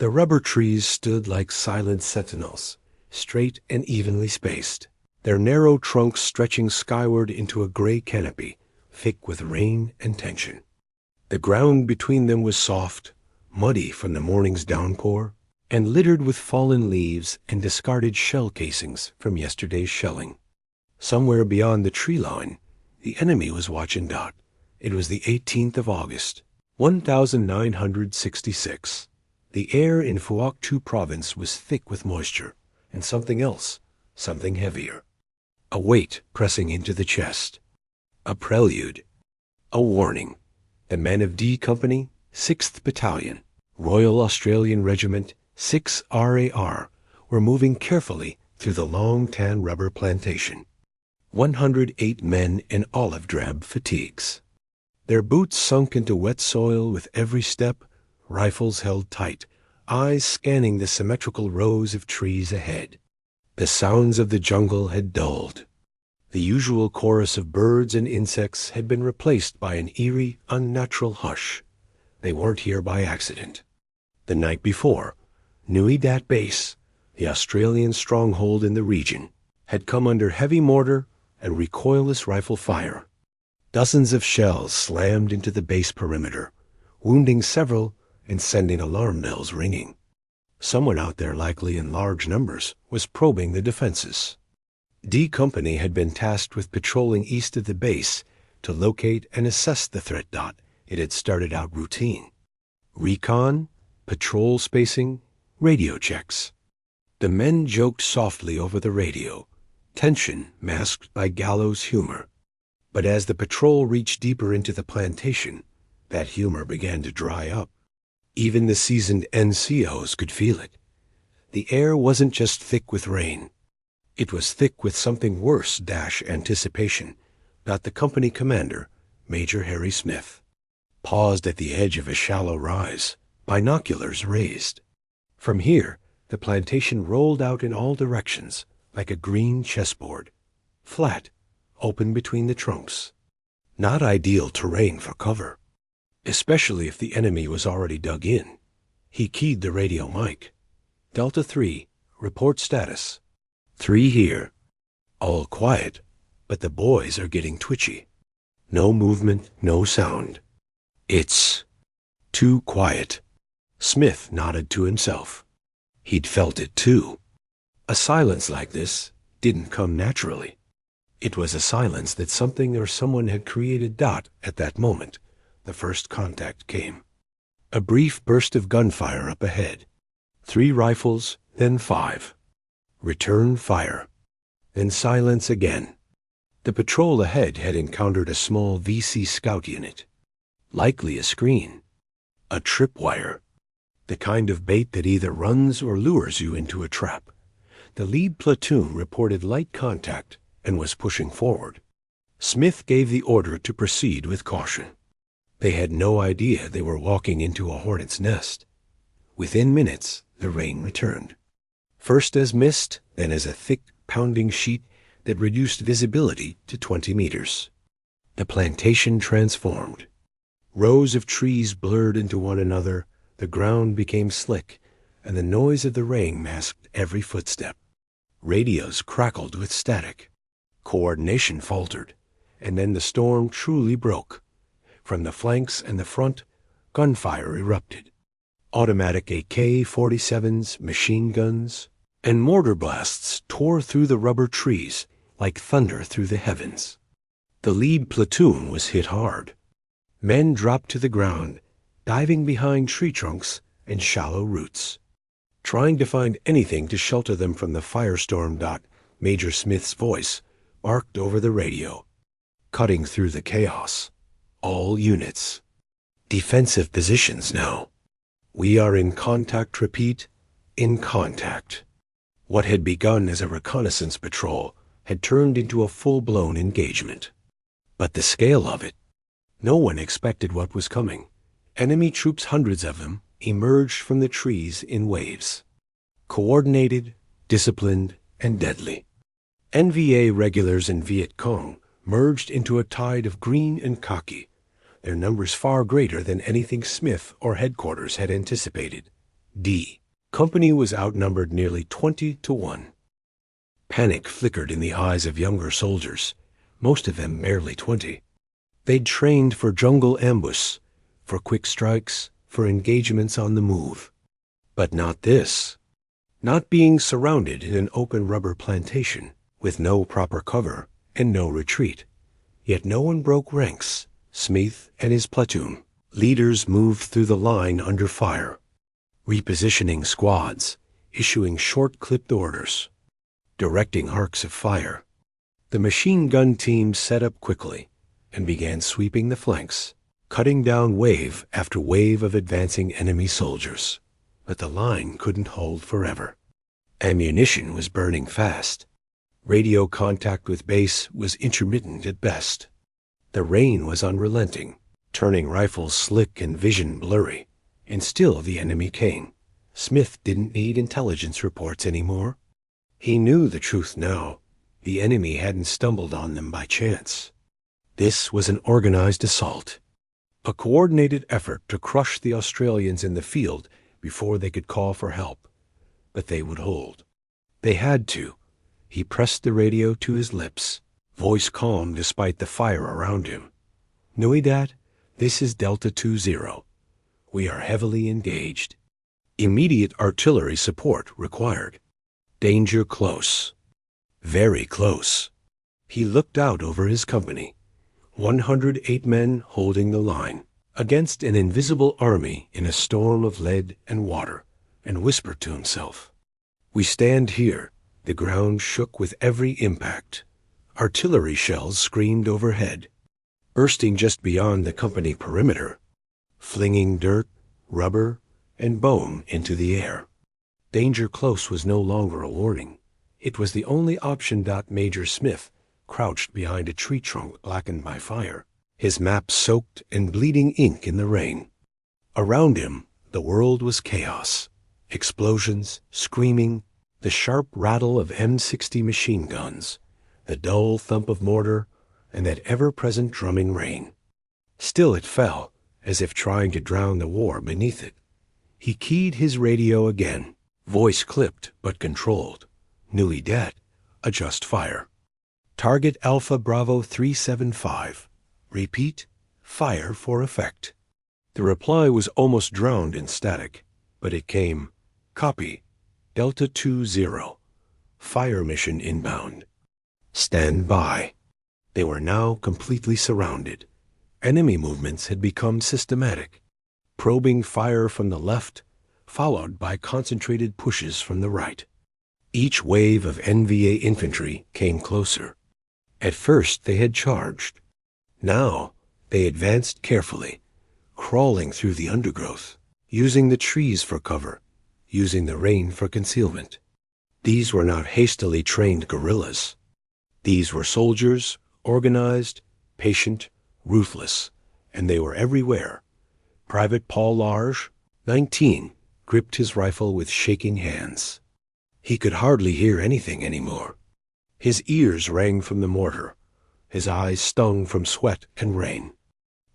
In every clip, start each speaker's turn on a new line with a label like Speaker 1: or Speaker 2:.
Speaker 1: The rubber trees stood like silent sentinels, straight and evenly spaced, their narrow trunks stretching skyward into a gray canopy, thick with rain and tension. The ground between them was soft, muddy from the morning's downpour, and littered with fallen leaves and discarded shell casings from yesterday's shelling. Somewhere beyond the tree line, the enemy was watching. It was the 18th of August, 1966. The air in Phuoc Thu province was thick with moisture, and something else, something heavier. A weight pressing into the chest. A prelude. A warning. The men of D Company, 6th Battalion, Royal Australian Regiment, 6 RAR, were moving carefully through the long tan rubber plantation. 108 men in olive drab fatigues. Their boots sunk into wet soil with every step, rifles held tight, eyes scanning the symmetrical rows of trees ahead. The sounds of the jungle had dulled. The usual chorus of birds and insects had been replaced by an eerie, unnatural hush. They weren't here by accident. The night before, Nui Dat Base, the Australian stronghold in the region, had come under heavy mortar and recoilless rifle fire. Dozens of shells slammed into the base perimeter, wounding several and sending alarm bells ringing. Someone out there, likely in large numbers, was probing the defenses. D Company had been tasked with patrolling east of the base to locate and assess the threat. It had started out routine. Recon, patrol spacing, radio checks. The men joked softly over the radio, tension masked by gallows humor. But as the patrol reached deeper into the plantation, that humor began to dry up. Even the seasoned NCOs could feel it. The air wasn't just thick with rain. It was thick with something worse. Anticipation. The company commander, Major Harry Smith, paused at the edge of a shallow rise, binoculars raised. From here, the plantation rolled out in all directions, like a green chessboard, flat, open between the trunks. Not ideal terrain for cover, especially if the enemy was already dug in. He keyed the radio mic. Delta 3, report status. 3 here. All quiet, but the boys are getting twitchy. No movement, no sound. It's too quiet. Smith nodded to himself. He'd felt it too. A silence like this didn't come naturally. It was a silence that something or someone had created. At that moment, the first contact came. A brief burst of gunfire up ahead. 3 rifles, then 5. Return fire. Then silence again. The patrol ahead had encountered a small VC scout unit. Likely a screen. A tripwire. The kind of bait that either runs or lures you into a trap. The lead platoon reported light contact and was pushing forward. Smith gave the order to proceed with caution. They had no idea they were walking into a hornet's nest. Within minutes, the rain returned. First as mist, then as a thick, pounding sheet that reduced visibility to 20 meters. The plantation transformed. Rows of trees blurred into one another, the ground became slick, and the noise of the rain masked every footstep. Radios crackled with static. Coordination faltered, and then the storm truly broke. From the flanks and the front, gunfire erupted. Automatic AK-47s, machine guns, and mortar blasts tore through the rubber trees like thunder through the heavens. The lead platoon was hit hard. Men dropped to the ground, diving behind tree trunks and shallow roots, trying to find anything to shelter them from the firestorm. Major Smith's voice barked over the radio, cutting through the chaos. All units. Defensive positions now. We are in contact. Repeat, in contact. What had begun as a reconnaissance patrol had turned into a full-blown engagement. But the scale of it. No one expected what was coming. Enemy troops, hundreds of them, emerged from the trees in waves. Coordinated, disciplined, and deadly. NVA regulars and Viet Cong merged into a tide of green and khaki, their numbers far greater than anything Smith or headquarters had anticipated. D. Company was outnumbered nearly 20-1. Panic flickered in the eyes of younger soldiers, most of them barely 20. They'd trained for jungle ambush, for quick strikes, for engagements on the move. But not this. Not being surrounded in an open rubber plantation, with no proper cover and no retreat. Yet no one broke ranks. Smith and his platoon leaders moved through the line under fire, repositioning squads, issuing short-clipped orders, directing arcs of fire. The machine gun team set up quickly and began sweeping the flanks, cutting down wave after wave of advancing enemy soldiers. But the line couldn't hold forever. Ammunition was burning fast. Radio contact with base was intermittent at best. The rain was unrelenting, turning rifles slick and vision blurry. And still the enemy came. Smith didn't need intelligence reports anymore. He knew the truth now. The enemy hadn't stumbled on them by chance. This was an organized assault, a coordinated effort to crush the Australians in the field before they could call for help. But they would hold. They had to. He pressed the radio to his lips, voice calm despite the fire around him. Nui Dat, this is Delta 20. We are heavily engaged. Immediate artillery support required. Danger close. Very close. He looked out over his company. 108 men holding the line against an invisible army in a storm of lead and water, and whispered to himself, "We stand here." The ground shook with every impact. Artillery shells screamed overhead, bursting just beyond the company perimeter, flinging dirt, rubber, and bone into the air. Danger close was no longer a warning. It was the only option. Major Smith crouched behind a tree trunk blackened by fire, his map soaked and bleeding ink in the rain. Around him, the world was chaos. Explosions, screaming, the sharp rattle of M60 machine guns, the dull thump of mortar, and that ever-present drumming rain. Still it fell, as if trying to drown the war beneath it. He keyed his radio again, voice clipped but controlled. Nui Dat, adjust fire. Target Alpha Bravo 375. Repeat, fire for effect. The reply was almost drowned in static, but it came, copy, Delta 20. Fire mission inbound. Stand by. They were now completely surrounded. Enemy movements had become systematic, probing fire from the left, followed by concentrated pushes from the right. Each wave of NVA infantry came closer. At first they had charged. Now they advanced carefully, crawling through the undergrowth, using the trees for cover, using the rain for concealment. These were not hastily trained guerrillas. These were soldiers, organized, patient, ruthless, and they were everywhere. Private Paul Large, 19, gripped his rifle with shaking hands. He could hardly hear anything anymore. His ears rang from the mortar. His eyes stung from sweat and rain.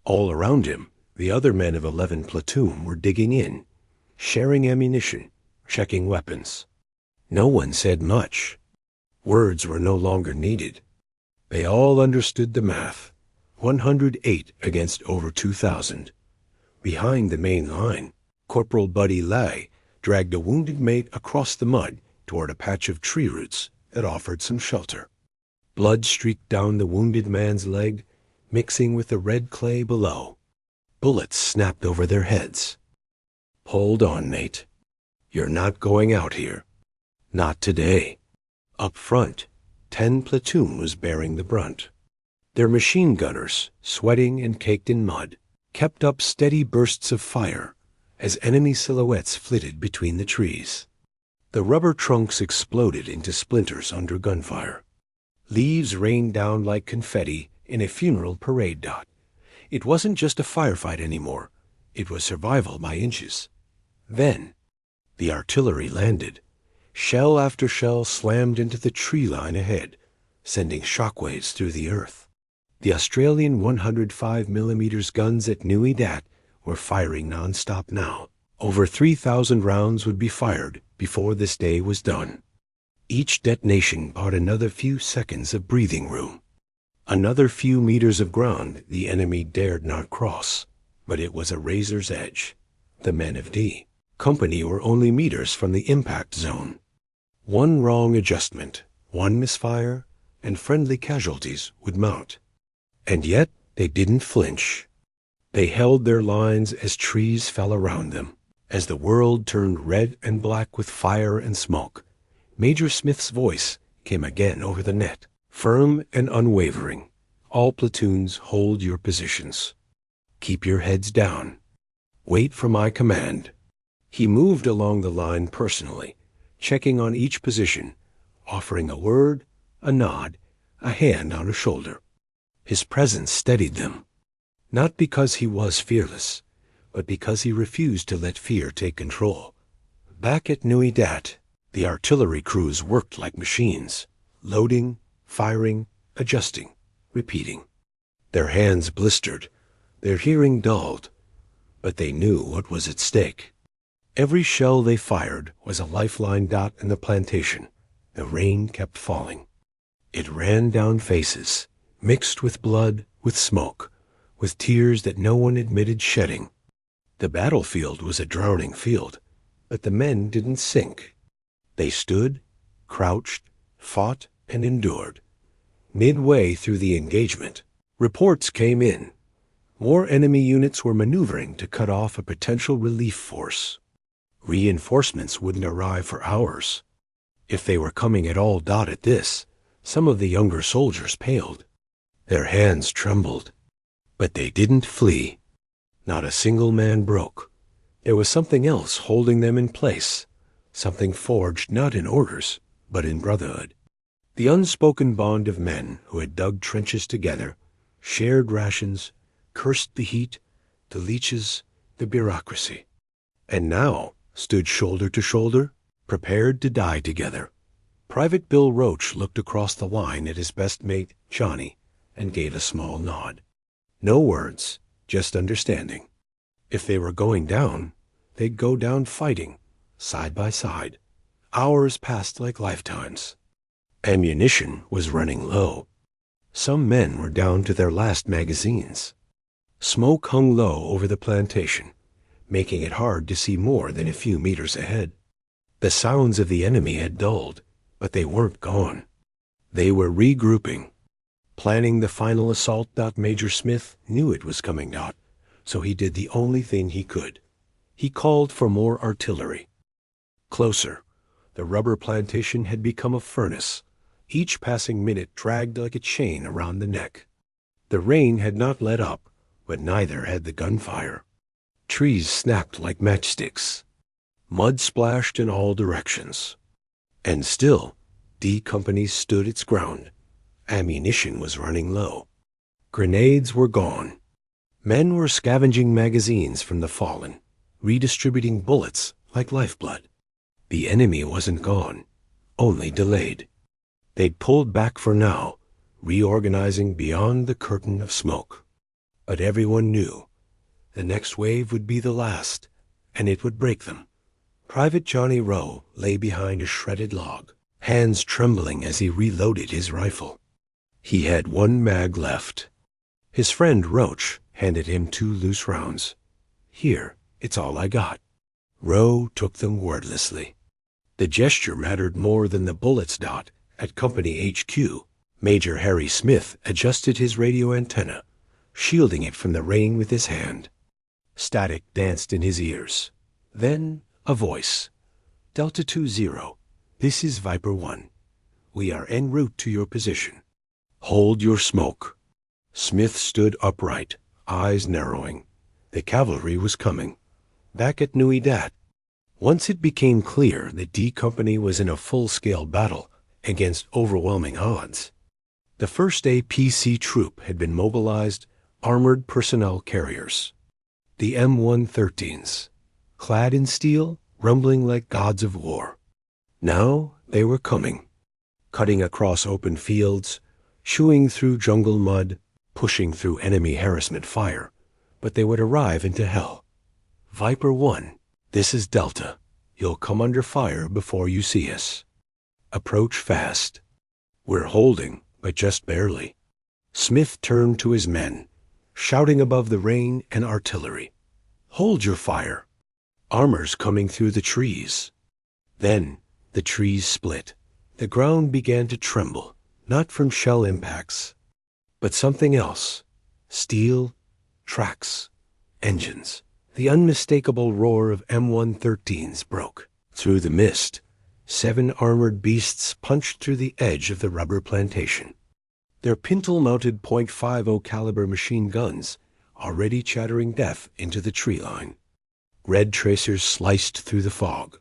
Speaker 1: All around him, the other men of 11 platoon were digging in, sharing ammunition, checking weapons. No one said much. Words were no longer needed. They all understood the math. 108 against over 2,000. Behind the main line, Corporal Buddy Lai dragged a wounded mate across the mud toward a patch of tree roots that offered some shelter. Blood streaked down the wounded man's leg, mixing with the red clay below. Bullets snapped over their heads. Hold on, mate. You're not going out here. Not today. Up front, 10 platoon was bearing the brunt. Their machine gunners, sweating and caked in mud, kept up steady bursts of fire as enemy silhouettes flitted between the trees. The rubber trunks exploded into splinters under gunfire. Leaves rained down like confetti in a funeral parade dot. It wasn't just a firefight anymore. It was survival by inches. Then, the artillery landed. Shell after shell slammed into the tree line ahead, sending shockwaves through the earth. The Australian 105mm guns at Nui Dat were firing non-stop now. Over 3,000 rounds would be fired before this day was done. Each detonation bought another few seconds of breathing room. Another few meters of ground the enemy dared not cross, but it was a razor's edge. The men of D Company were only meters from the impact zone. One wrong adjustment, one misfire, and friendly casualties would mount. And yet they didn't flinch. They held their lines as trees fell around them. As the world turned red and black with fire and smoke, Major Smith's voice came again over the net, firm and unwavering. All platoons, hold your positions. Keep your heads down. Wait for my command. He moved along the line personally, checking on each position, offering a word, a nod, a hand on a shoulder. His presence steadied them, not because he was fearless, but because he refused to let fear take control. Back at Nui Dat, the artillery crews worked like machines, loading, firing, adjusting, repeating. Their hands blistered, their hearing dulled, but they knew what was at stake. Every shell they fired was a lifeline dot in the plantation. The rain kept falling. It ran down faces, mixed with blood, with smoke, with tears that no one admitted shedding. The battlefield was a drowning field, but the men didn't sink. They stood, crouched, fought, and endured. Midway through the engagement, reports came in. More enemy units were maneuvering to cut off a potential relief force. Reinforcements wouldn't arrive for hours. If they were coming at all at this, some of the younger soldiers paled. Their hands trembled. But they didn't flee. Not a single man broke. There was something else holding them in place, something forged not in orders, but in brotherhood. The unspoken bond of men who had dug trenches together, shared rations, cursed the heat, the leeches, the bureaucracy, and now stood shoulder to shoulder, prepared to die together. Private Bill Roach looked across the line at his best mate, Johnny, and gave a small nod. No words, just understanding. If they were going down, they'd go down fighting, side by side. Hours passed like lifetimes. Ammunition was running low. Some men were down to their last magazines. Smoke hung low over the plantation, making it hard to see more than a few meters ahead. The sounds of the enemy had dulled, but they weren't gone. They were regrouping, planning the final assault. Major Smith knew it was coming. So he did the only thing he could. He called for more artillery. Closer. The rubber plantation had become a furnace. Each passing minute dragged like a chain around the neck. The rain had not let up, but neither had the gunfire. Trees snapped like matchsticks. Mud splashed in all directions. And still, D Company stood its ground. Ammunition was running low. Grenades were gone. Men were scavenging magazines from the fallen, redistributing bullets like lifeblood. The enemy wasn't gone, only delayed. They'd pulled back for now, reorganizing beyond the curtain of smoke. But everyone knew the next wave would be the last, and it would break them. Private Johnny Rowe lay behind a shredded log, hands trembling as he reloaded his rifle. He had one mag left. His friend Roach handed him 2 loose rounds. Here, it's all I got. Rowe took them wordlessly. The gesture mattered more than the bullets. At Company HQ, Major Harry Smith adjusted his radio antenna, shielding it from the rain with his hand. Static danced in his ears. Then a voice. Delta 20, this is Viper 1. We are en route to your position. Hold your smoke. Smith stood upright, eyes narrowing. The cavalry was coming. Back at Nui Dat. Once it became clear that D Company was in a full-scale battle against overwhelming odds, the 1st APC troop had been mobilized, armored personnel carriers. The M113s, clad in steel, rumbling like gods of war. Now they were coming, cutting across open fields, chewing through jungle mud, pushing through enemy harassment fire, but they would arrive into hell. Viper 1, This is Delta. You'll come under fire before you see us. Approach fast. We're holding, but just barely. Smith turned to his men, shouting above the rain and artillery. Hold your fire. Armor's coming through the trees. Then the trees split. The ground began to tremble, not from shell impacts, but something else. Steel, tracks, engines. The unmistakable roar of M113s broke. Through the mist, 7 armored beasts punched through the edge of the rubber plantation. Their pintle-mounted .50 caliber machine guns already chattering death into the tree line. Red tracers sliced through the fog.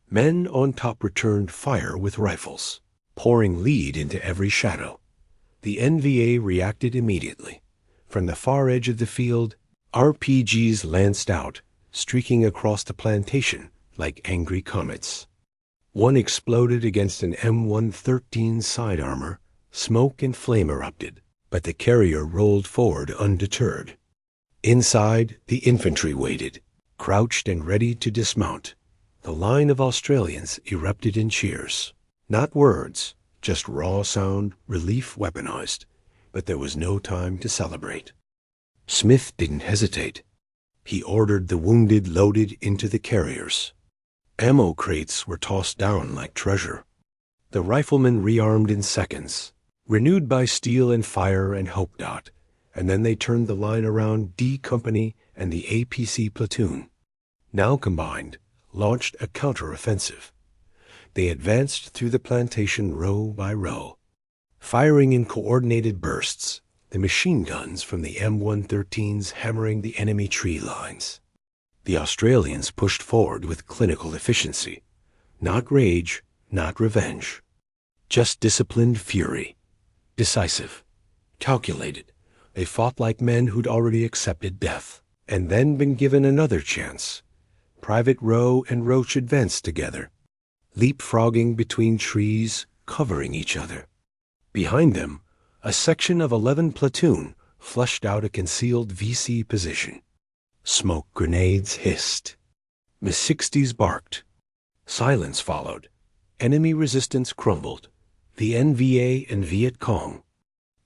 Speaker 1: Men on top returned fire with rifles, pouring lead into every shadow. The NVA reacted immediately. From the far edge of the field, RPGs lanced out, streaking across the plantation like angry comets. One exploded against an M113 side armor. Smoke and flame erupted, but the carrier rolled forward undeterred. Inside, the infantry waited, crouched and ready to dismount. The line of Australians erupted in cheers. Not words, just raw sound, relief weaponized. But there was no time to celebrate. Smith didn't hesitate. He ordered the wounded loaded into the carriers. Ammo crates were tossed down like treasure. The riflemen rearmed in seconds, renewed by steel and fire and hope dot, and then they turned the line around D Company and the APC platoon. Now combined, launched a counter-offensive. They advanced through the plantation row by row, firing in coordinated bursts, the machine guns from the M113s hammering the enemy tree lines. The Australians pushed forward with clinical efficiency. Not rage, not revenge. Just disciplined fury. Decisive. Calculated. They fought like men who'd already accepted death, and then been given another chance. Private Rowe and Roach advanced together, leapfrogging between trees, covering each other. Behind them, a section of 11 platoon flushed out a concealed VC position. Smoke grenades hissed. Mis-60s barked. Silence followed. Enemy resistance crumbled. The NVA and Viet Cong,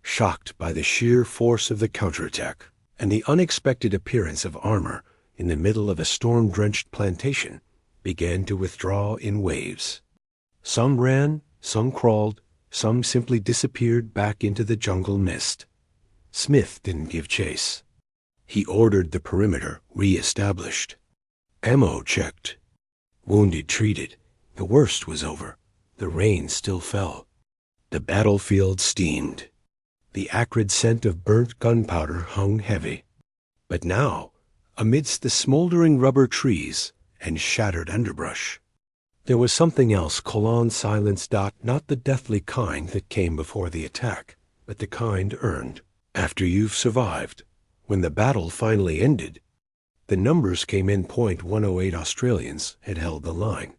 Speaker 1: shocked by the sheer force of the counterattack and the unexpected appearance of armor in the middle of a storm-drenched plantation, began to withdraw in waves. Some ran, some crawled, some simply disappeared back into the jungle mist. Smith didn't give chase. He ordered the perimeter re-established. Ammo checked. Wounded treated. The worst was over. The rain still fell. The battlefield steamed. The acrid scent of burnt gunpowder hung heavy. But now, amidst the smoldering rubber trees and shattered underbrush, there was something else Colon silenced. Not the deathly kind that came before the attack, but the kind earned. After you've survived, when the battle finally ended, the numbers came in. .108 Australians had held the line.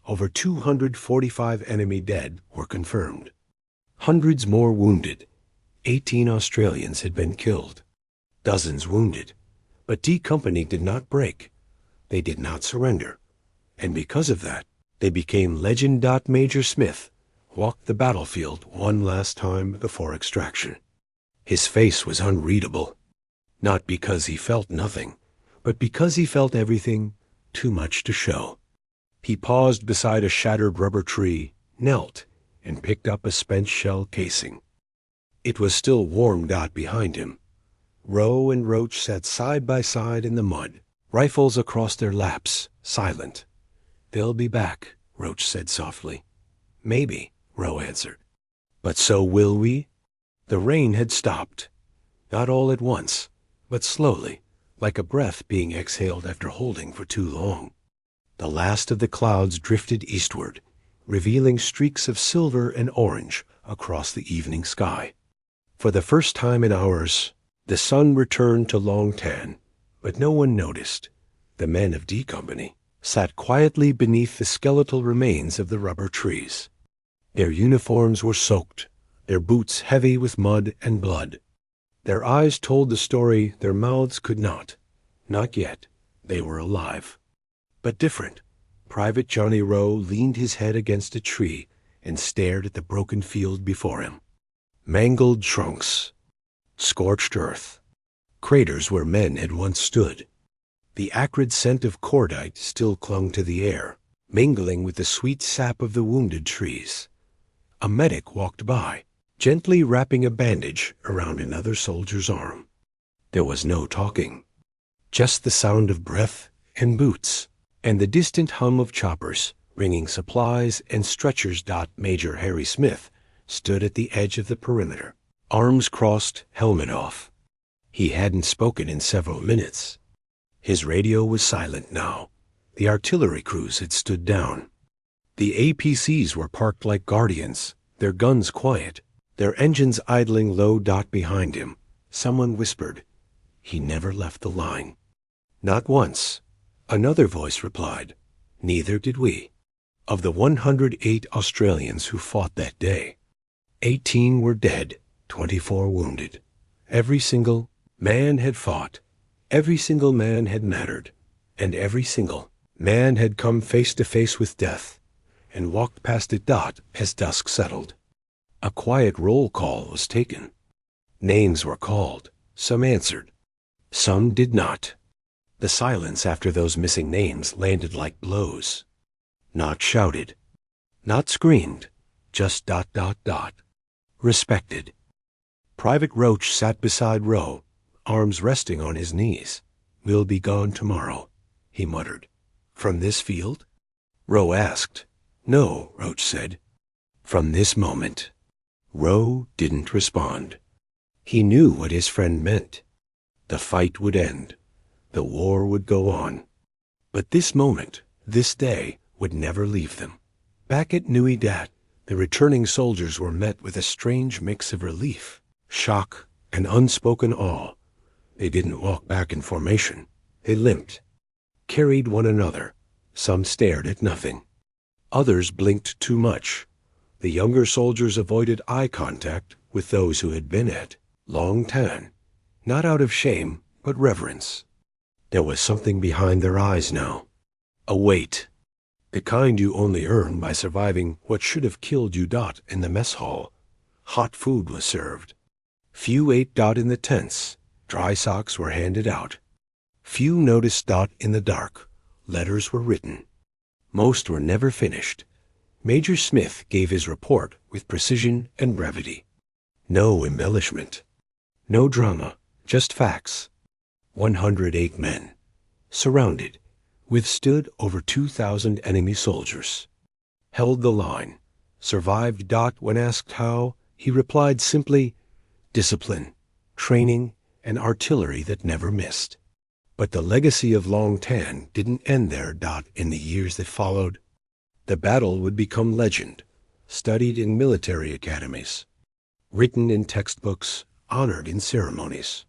Speaker 1: Over 245 enemy dead were confirmed. Hundreds more wounded. 18 Australians had been killed. Dozens wounded. But D Company did not break. They did not surrender. And because of that, they became legend. Major Smith walked the battlefield one last time before extraction. His face was unreadable. Not because he felt nothing, but because he felt everything, too much to show. He paused beside a shattered rubber tree, knelt, and picked up a spent shell casing. It was still warm. Behind him, Rowe and Roach sat side by side in the mud, rifles across their laps, silent. "They'll be back," Roach said softly. "Maybe," Rowe answered. "But so will we?" The rain had stopped. Not all at once, but slowly, like a breath being exhaled after holding for too long. The last of the clouds drifted eastward, revealing streaks of silver and orange across the evening sky. For the first time in hours, the sun returned to long tan, but no one noticed. The men of D Company sat quietly beneath the skeletal remains of the rubber trees. Their uniforms were soaked, their boots heavy with mud and blood. Their eyes told the story their mouths could not. Not yet. They were alive. but different. Private Johnny Rowe leaned his head against a tree and stared at the broken field before him. Mangled trunks, scorched earth, craters where men had once stood. The acrid scent of cordite still clung to the air, mingling with the sweet sap of the wounded trees. A medic walked by, gently wrapping a bandage around another soldier's arm. There was no talking, just the sound of breath and boots, and the distant hum of choppers bringing supplies and stretchers. Major Harry Smith stood at the edge of the perimeter, arms crossed, helmet off. He hadn't spoken in several minutes. His radio was silent now. The artillery crews had stood down. The APCs were parked like guardians, their guns quiet, their engines idling low. Behind him, someone whispered, "He never left the line." "Not once." Another voice replied, "Neither did we." Of the 108 Australians who fought that day, 18 were dead, 24 wounded. Every single man had fought. Every single man had mattered, and every single man had come face to face with death and walked past it. As dusk settled, a quiet roll call was taken. Names were called. Some answered. Some did not. The silence after those missing names landed like blows. Not shouted, not screamed, just ... Respected. Private Roach sat beside Rowe, arms resting on his knees. "We'll be gone tomorrow," he muttered. "From this field?" Rowe asked. "No," Roach said. "From this moment." Rowe didn't respond. He knew what his friend meant. The fight would end. The war would go on. But this moment, this day, would never leave them. Back at Nui Dat, the returning soldiers were met with a strange mix of relief, shock, and unspoken awe. They didn't walk back in formation. They limped, carried one another. Some stared at nothing. Others blinked too much. The younger soldiers avoided eye contact with those who had been at Long Tan, not out of shame, but reverence. There was something behind their eyes now. A weight. The kind you only earn by surviving what should have killed you. In the mess hall, hot food was served. Few ate. In the tents, dry socks were handed out. Few noticed. In the dark, letters were written. Most were never finished. Major Smith gave his report with precision and brevity. No embellishment. No drama, just facts. 108 men, surrounded, withstood over 2,000 enemy soldiers. Held the line, survived. When asked how, he replied simply, discipline, training, and artillery that never missed. But the legacy of Long Tan didn't end there. In the years that followed, the battle would become legend, studied in military academies, written in textbooks, honored in ceremonies.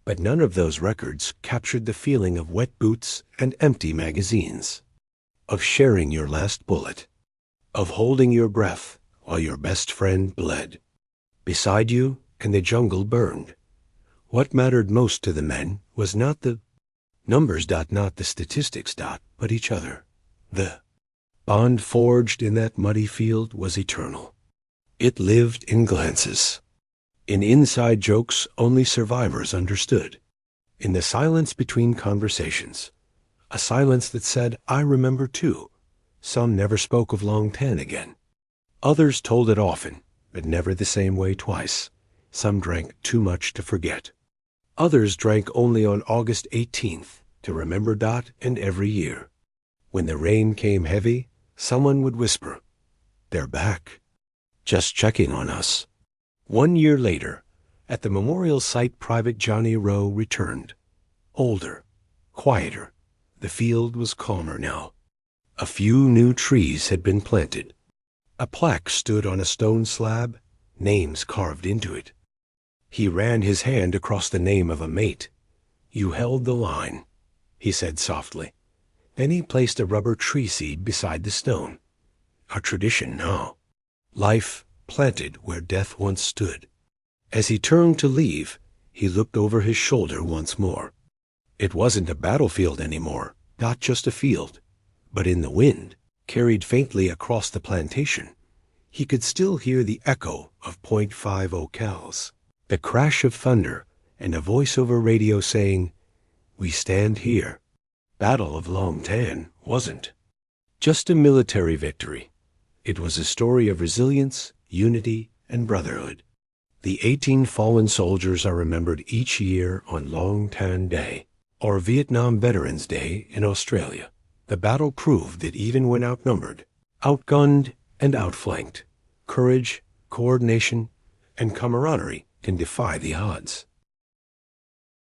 Speaker 1: But none of those records captured the feeling of wet boots and empty magazines, of sharing your last bullet, of holding your breath while your best friend bled beside you and the jungle burned. What mattered most to the men was not the numbers. Not the statistics. But each other. The bond forged in that muddy field was eternal. It lived in glances, in inside jokes only survivors understood, in the silence between conversations, a silence that said, "I remember too." Some never spoke of Long Tan again. Others told it often, but never the same way twice. Some drank too much to forget. Others drank only on August 18th to remember. And every year, when the rain came heavy, someone would whisper, "They're back, just checking on us." 1 year later, at the memorial site, Private Johnny Rowe returned. Older, quieter. The field was calmer now. A few new trees had been planted. A plaque stood on a stone slab, names carved into it. He ran his hand across the name of a mate. "You held the line," he said softly. Then he placed a rubber tree seed beside the stone. A tradition now. Life planted where death once stood. As he turned to leave, he looked over his shoulder once more. It wasn't a battlefield anymore, not just a field. But in the wind, carried faintly across the plantation, he could still hear the echo of .50 cals, the crash of thunder, and a voice over radio saying, "We stand here." Battle of Long Tan wasn't just a military victory. It was a story of resilience, unity, and brotherhood. The 18 fallen soldiers are remembered each year on Long Tan Day, or Vietnam Veterans Day in Australia. The battle proved that even when outnumbered, outgunned, and outflanked, courage, coordination, and camaraderie can defy the odds.